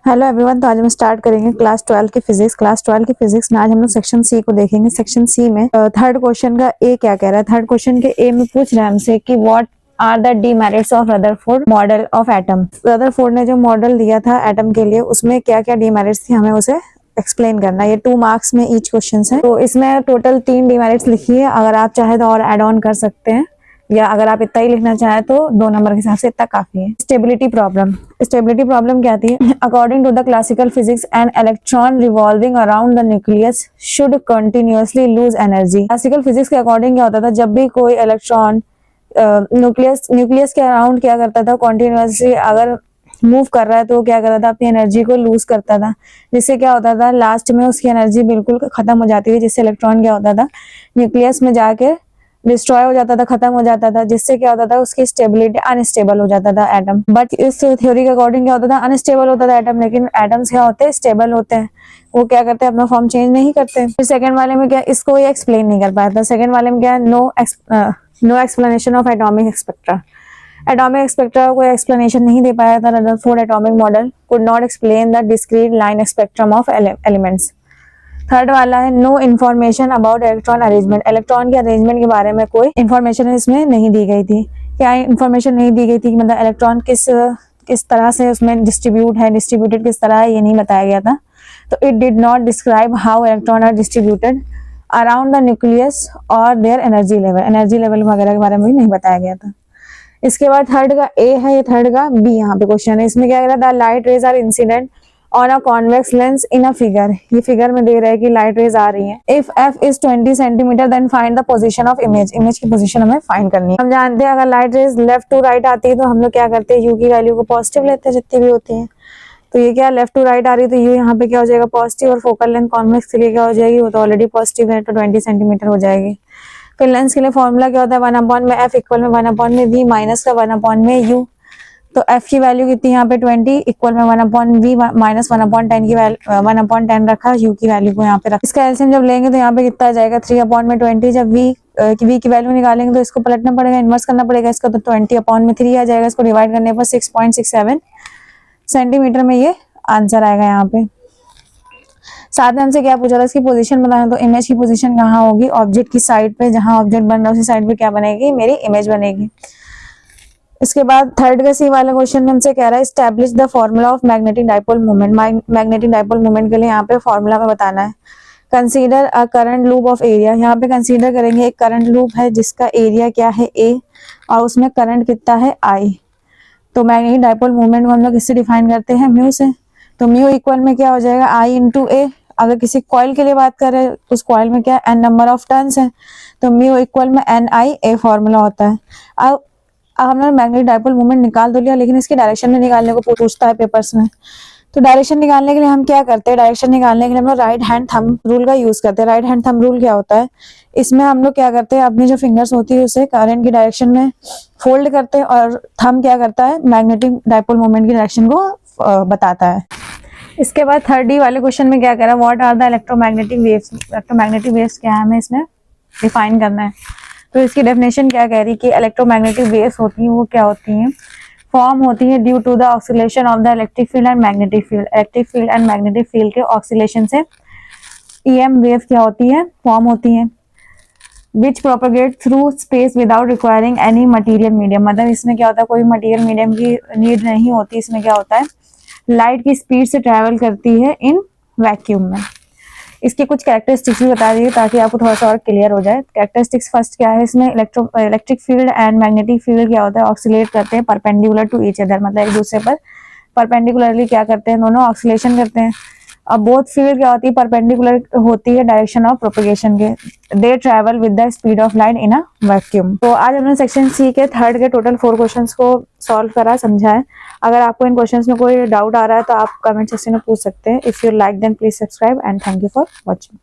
Hello everyone, तो आज हम स्टार्ट करेंगे क्लास 12 की फिजिक्स। क्लास 12 की फिजिक्स में आज हम लोग सेक्शन सी को देखेंगे। सेक्शन सी में थर्ड क्वेश्चन का ए क्या कह रहा है। थर्ड क्वेश्चन के ए में पूछ रहा है हमसे कि what are the demerits of Rutherford model of atom. Rutherford ने जो मॉडल दिया था एटम के लिए, उसमें क्या क्या डीमेरिट्स थी, हमें उसे एक्सप्लेन करना है। ये 2 मार्क्स में ईच क्वेश्चन है, तो इसमें टोटल 3 डीमेरिट्स लिखी है। अगर आप चाहे तो और एड ऑन कर सकते हैं, या अगर आप इतना ही लिखना चाहे तो 2 नंबर के हिसाब से इतना काफी है। Stability problem. स्टेबिलिटी प्रॉब्लम क्या थी? According to the classical physics, an electron revolving around the nucleus should continuously lose energy. Classical physics के अकॉर्डिंग क्या होता था, जब भी कोई इलेक्ट्रॉन न्यूक्लियस के अराउंड क्या करता था, कॉन्टिन्यूअसली अगर मूव कर रहा है तो क्या करता था, अपनी एनर्जी को लूज करता था, जिससे क्या होता था लास्ट में उसकी एनर्जी बिल्कुल खत्म हो जाती थी, जिससे इलेक्ट्रॉन क्या होता था, न्यूक्लियस में जाके डिस्ट्रॉय हो जाता था, खत्म हो जाता था, जिससे क्या होता था, उसकी स्टेबिलिटी अनस्टेबल हो जाता था एटम। बट इस थ्योरी के अकॉर्डिंग क्या होता था, अनस्टेबल होता था एटम, लेकिन एटम्स क्या होते हैं, स्टेबल होते हैं। वो क्या करते हैं, अपना फॉर्म चेंज नहीं करते। फिर सेकंड वाले में क्या, इसको ये एक्सप्लेन नहीं कर पाया था। सेकंड वाले में क्या, no explanation of atomic spectra. Atomic spectra को एक्सप्लेनेशन नहीं दे पाया था। Rutherford atomic model could not explain the discrete line spectrum of elements. Third वाला है no information about electron arrangement. Electron के अरेंजमेंट के बारे में कोई इन्फॉर्मेशन इसमें नहीं दी गई थी। क्या इन्फॉर्मेशन नहीं दी गई थी, मतलब इलेक्ट्रॉन किस तरह से उसमें डिस्ट्रीब्यूटेड किस तरह है, ये नहीं बताया गया था। तो it did not describe how electron are distributed around the nucleus और देयर एनर्जी लेवल वगैरह के बारे में भी नहीं बताया गया था। इसके बाद थर्ड का ए है, ये थर्ड का बी यहाँ पे क्वेश्चन है। इसमें क्या कह रहा है, the light rays are incident on a convex lens in a figure. ये फिगर में दे रहा है कि लाइट रेज आ रही है। If f is 20 centimetre then find the position of image. Image की पोजीशन हमें फाइंड करनी है। हम जानते हैं अगर light rays left to right आती है तो हम लोग क्या करते हैं, यू की वैल्यू को पॉजिटिव लेते हैं जितनी भी होती है। तो ये क्या लेफ्ट टू राइट आ रही है, तो यू यहाँ पे क्या हो जाएगा, पॉजिटिव, और फोकल लेंथ कॉन्वेक्स के लिए क्या हो जाएगी, वो तो ऑलरेडी पॉजिटिव है, तो 20 सेंटीमीटर हो जाएगी। फिर लेंस के लिए फॉर्मूला क्या होता है, 1/f इक्वल में 1/v माइनस का 1/u। तो f की वैल्यू कितनी यहाँ पे 20 इक्वल में 1/v माइनस 1/10 की 1/10 रखा, u की वैल्यू को यहाँ पे रखा। इसका एलसीएम जब लेंगे तो यहाँ पे कितना आ जाएगा, 3/20। जब v की वैल्यू निकालेंगे तो इसको पलटना पड़ेगा, इन्वर्स करना पड़ेगा इसका, तो 20/3 आ जाएगा। इसको डिवाइड करने पर 6.67 सेंटीमीटर में ये आंसर आएगा यहाँ पे। साथ में हमसे क्या पूछा था, इसकी पोजीशन बताना। तो इमेज की पोजीशन कहाँ होगी, ऑब्जेक्ट की साइड पे, जहां ऑब्जेक्ट बन रहा है उसी साइड पे क्या बनेगी, मेरी इमेज बनेगी। इसके बाद थर्ड का सी वाले क्वेश्चन में हमसे कह रहा है establish the formula of magnetic dipole moment. Magnetic dipole moment के लिए यहाँ पे फॉर्मूला में बताना है। Consider a current loop of area. यहाँ पे कंसीडर करेंगे एक करंट लूप है जिसका एरिया क्या है a, और उसमें करंट कितना है I। तो मैग्नेटिक डाइपोल मोमेंट को हम लोग इससे डिफाइन करते हैं म्यू से। तो म्यू इक्वल में क्या हो जाएगा, I इंटू ए। अगर किसी कॉइल के लिए बात करें, उस कॉइल में क्या n नंबर ऑफ टर्न्स है, तो म्यू इक्वल में NI फॉर्मूला होता है। अब हमने मैग्नेटिक डाइपोल मोमेंट निकाल तो लिया, लेकिन इसके डायरेक्शन में निकालने को पूछता है पेपर्स में। तो डायरेक्शन निकालने के लिए हम क्या करते हैं, डायरेक्शन निकालने के लिए हम लोग राइट हैंड थंब रूल का यूज करते हैं। राइट हैंड थंब रूल क्या होता है, इसमें हम लोग क्या करते हैं, अपनी जो फिंगर्स होती है उसे करंट की डायरेक्शन में फोल्ड करते हैं, और थंब क्या करता है, मैग्नेटिक डाइपोल मोमेंट की डायरेक्शन को बताता है। इसके बाद थर्ड डी वाले क्वेश्चन में क्या कह रहा है, what are the electromagnetic waves. Electromagnetic waves क्या है, हमें इसमें डिफाइन करना है। तो इसकी डेफिनेशन क्या कह रही है कि इलेक्ट्रोमैग्नेटिक वेव्स होती हैं, वो क्या होती हैं, फॉर्म होती है due to the oscillation of the electric field and magnetic field. Electric field and magnetic field के ऑक्सीलेशन से EM वेव क्या होती है, फॉर्म होती है। Which propagate through space without requiring any material medium. मतलब इसमें क्या होता है, कोई मटीरियल मीडियम की नीड नहीं होती। इसमें क्या होता है, लाइट की स्पीड से ट्रेवल करती है इन वैक्यूम में। इसके कुछ कैरेक्टरिस्टिक्स भी बता दीजिए ताकि आपको थोड़ा सा और क्लियर हो जाए। कैरेक्टरिस्टिक्स फर्स्ट क्या है, इसमें electric field and magnetic field क्या होता है, ऑक्सीलेट करते हैं परपेंडिकुलर टू ईच अदर। मतलब एक दूसरे पर परपेंडिकुलरली क्या करते हैं, दोनों ऑक्सीलेशन करते हैं। अब बोथ फील्ड क्या होती है, परपेंडिकुलर होती है डायरेक्शन ऑफ प्रोपगेशन के। They travel with the speed of light in a vacuum. तो आज हमने सेक्शन सी के थर्ड के टोटल 4 क्वेश्चंस को सॉल्व करा, समझा है। अगर आपको इन क्वेश्चंस में कोई डाउट आ रहा है तो आप कमेंट सेक्शन में पूछ सकते हैं। If you like then please subscribe and thank you for watching.